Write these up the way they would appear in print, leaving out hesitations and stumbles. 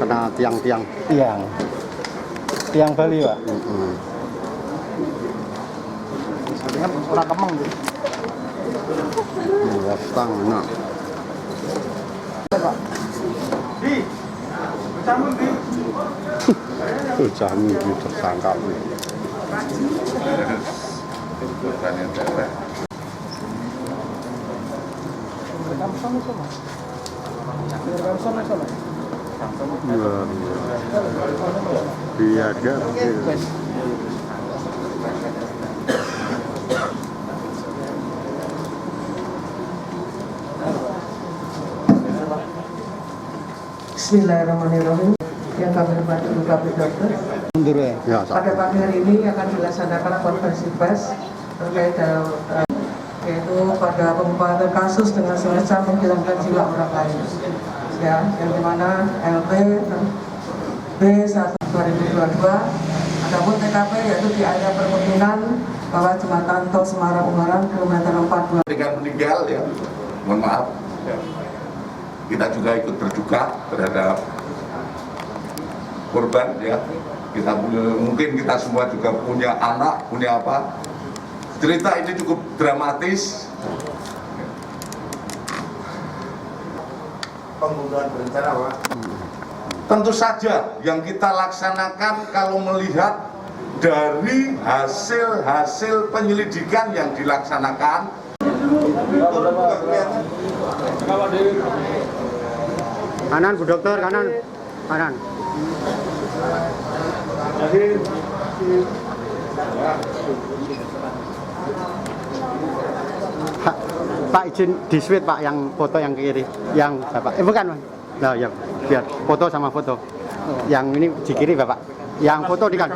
kena tiang-tiang. Tiang Bali, Pak. Dengan orang Kemang gitu. Watang enak. Jamu di tersangka. Biada. Bismillahirrahmanirrahim. Yang kami hormati Bapak Dokter. Mundur ya. Ya, Pada pagi hari ini akan dilaksanakan konferensi pers terkait yaitu pada pembuatan kasus dengan sengaja menghilangkan jiwa orang lain. Ya, yang dimana LP B1 2022. Adapun TKP yaitu di area perkebunan bawah jembatan Tol Semarang Ungaran kilometer 42. Dengan meninggal ya, mohon maaf. Kita juga ikut berduka terhadap korban ya. Mungkin kita semua juga punya anak, punya apa. Cerita ini cukup dramatis. Pembunuhan berencana, Pak. Tentu saja yang kita laksanakan kalau melihat dari hasil penyelidikan yang dilaksanakan. Kanan Bu Dokter, kanan. Pak izin di switch Pak yang foto yang kiri, yang Bapak. Bukan Bang. Nah ya, biar foto sama foto. Yang ini di kiri Bapak. Yang foto di kan.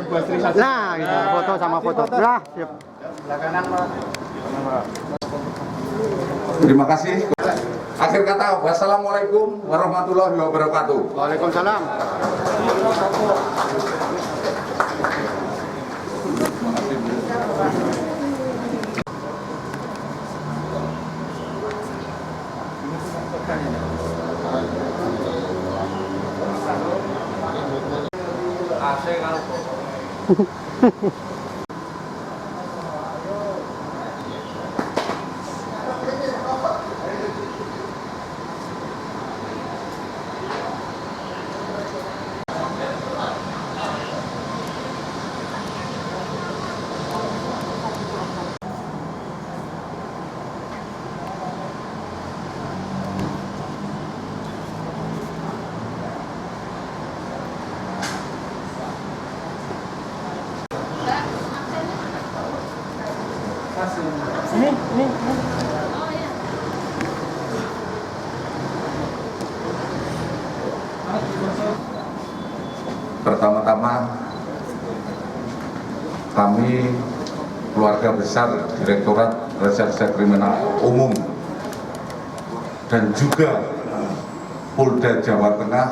Nah, gitu, foto sama foto. Nah, siap. Terima kasih. Akhir kata, wassalamualaikum warahmatullahi wabarakatuh. Waalaikumsalam. Ini. Pertama-tama kami keluarga besar Direktorat Reserse Kriminal Umum dan juga Polda Jawa Tengah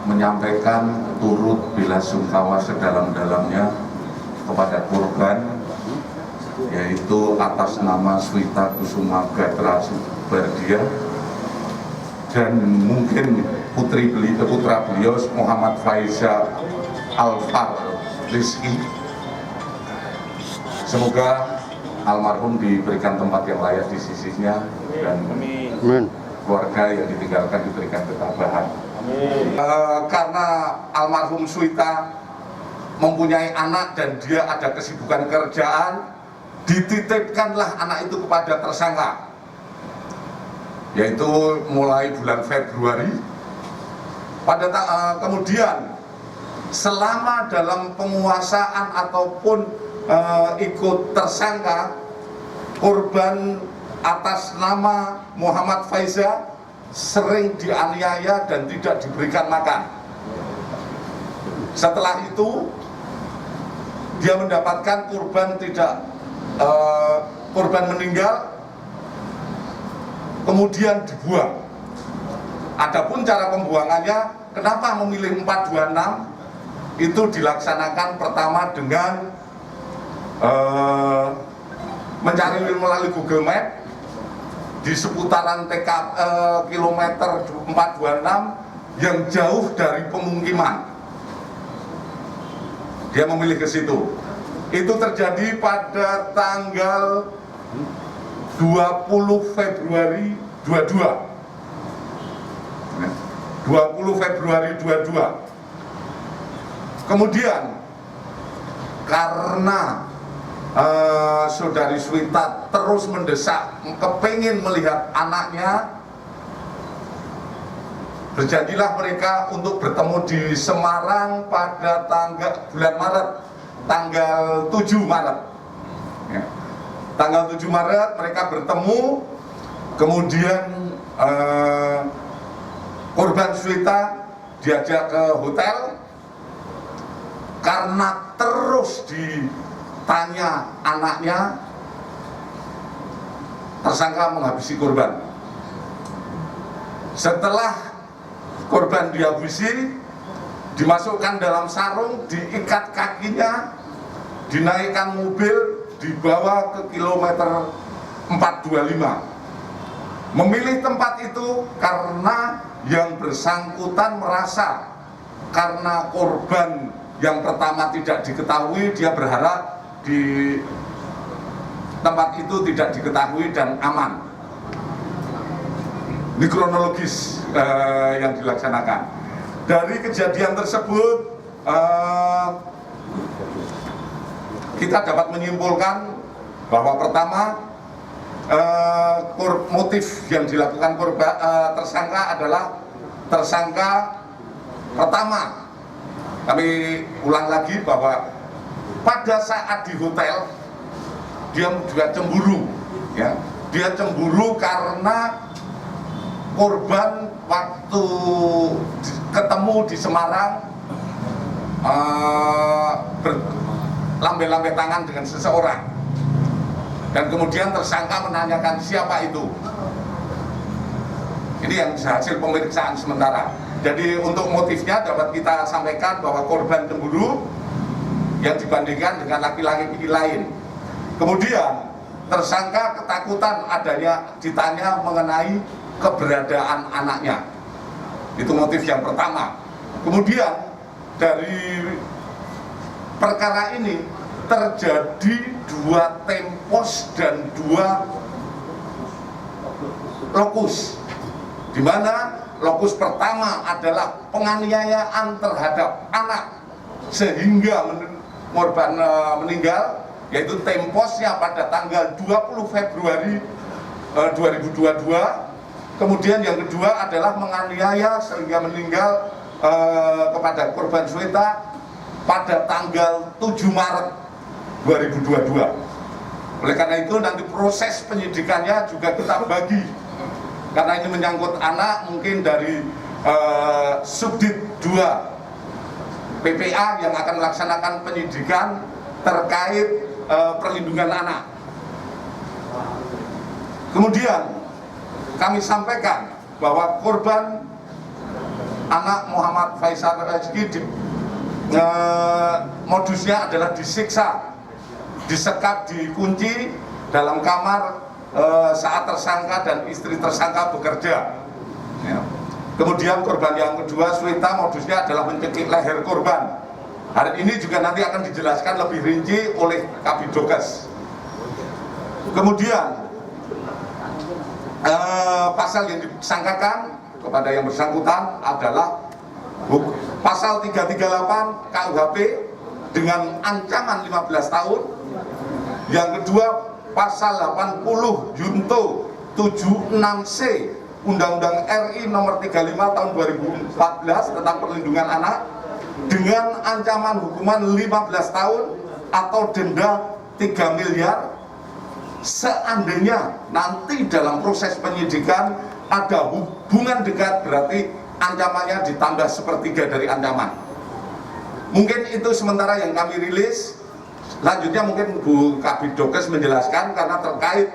menyampaikan turut belasungkawa sedalam-dalamnya kepada korban, yaitu atas nama Swita Kusuma Gatra Subardia dan mungkin putra beliau Muhammad Faiza Alfar Rizki. Semoga almarhum diberikan tempat yang layak di sisinya dan keluarga yang ditinggalkan diberikan ketabahan. Karena almarhum Swita mempunyai anak dan dia ada kesibukan kerjaan, dititipkanlah anak itu kepada tersangka, yaitu mulai bulan Februari. Kemudian selama dalam penguasaan ataupun ikut tersangka, korban atas nama Muhammad Faiza sering dianiaya dan tidak diberikan makan. Setelah itu dia mendapatkan korban meninggal, kemudian dibuang. Adapun cara pembuangannya, kenapa memilih 426? Itu dilaksanakan pertama dengan mencari melalui Google Map di seputaran kilometer 426 yang jauh dari pemukiman. Dia memilih ke situ. Itu terjadi pada tanggal 20 Februari 22. 20 Februari 22. Kemudian karena saudari Swita terus mendesak, kepingin melihat anaknya, berjanjilah mereka untuk bertemu di Semarang pada bulan Maret, tanggal 7 Maret. Ya. Tanggal 7 Maret mereka bertemu, kemudian korban Swita diajak ke hotel karena terus ditanya anaknya, tersangka menghabisi korban. Setelah korban dihabisi, dimasukkan dalam sarung, diikat kakinya, dinaikkan mobil, dibawa ke kilometer 425. Memilih tempat itu karena yang bersangkutan merasa karena korban yang pertama tidak diketahui, dia berharap di tempat itu tidak diketahui dan aman. Ini kronologis yang dilaksanakan. Dari kejadian tersebut kita dapat menyimpulkan bahwa pertama motif yang dilakukan tersangka adalah tersangka pertama. Kami ulang lagi bahwa pada saat di hotel dia juga cemburu, ya. Dia cemburu karena korban waktu ketemu di Semarang berlambe-lambe tangan dengan seseorang, dan kemudian tersangka menanyakan siapa itu. Ini yang hasil pemeriksaan sementara. Jadi untuk motifnya dapat kita sampaikan bahwa korban cemburu yang dibandingkan dengan laki-laki lain. Kemudian tersangka ketakutan adanya ditanya mengenai keberadaan anaknya. Itu motif yang pertama. Kemudian dari perkara ini terjadi 2 tempos dan 2 lokus, di mana lokus pertama adalah penganiayaan terhadap anak sehingga korban meninggal, yaitu temposnya pada tanggal 20 Februari 2022. Kemudian yang kedua adalah menganiaya sehingga meninggal kepada korban Swita pada tanggal 7 Maret 2022. Oleh karena itu nanti proses penyidikannya juga kita bagi, karena ini menyangkut anak, mungkin dari Subdit 2 PPA yang akan melaksanakan penyidikan terkait perlindungan anak. Kemudian kami sampaikan bahwa korban anak Muhammad Faisal Rezeki modusnya adalah disiksa, disekap, dikunci dalam kamar saat tersangka dan istri tersangka bekerja. Ya. Kemudian korban yang kedua Swita, modusnya adalah mencekik leher korban. Hari ini juga nanti akan dijelaskan lebih rinci oleh Kabidokes. Kemudian pasal yang disangkakan kepada yang bersangkutan adalah pasal 338 KUHP dengan ancaman 15 tahun. Yang kedua pasal 80 Junto 76C Undang-Undang RI nomor 35 tahun 2014 tentang perlindungan anak dengan ancaman hukuman 15 tahun atau denda 3 miliar seandainya nanti dalam proses penyidikan ada hubungan dekat, berarti ancamannya ditambah sepertiga dari ancaman. Mungkin itu sementara yang kami rilis. Lanjutnya mungkin Bu Kabidokes menjelaskan karena terkait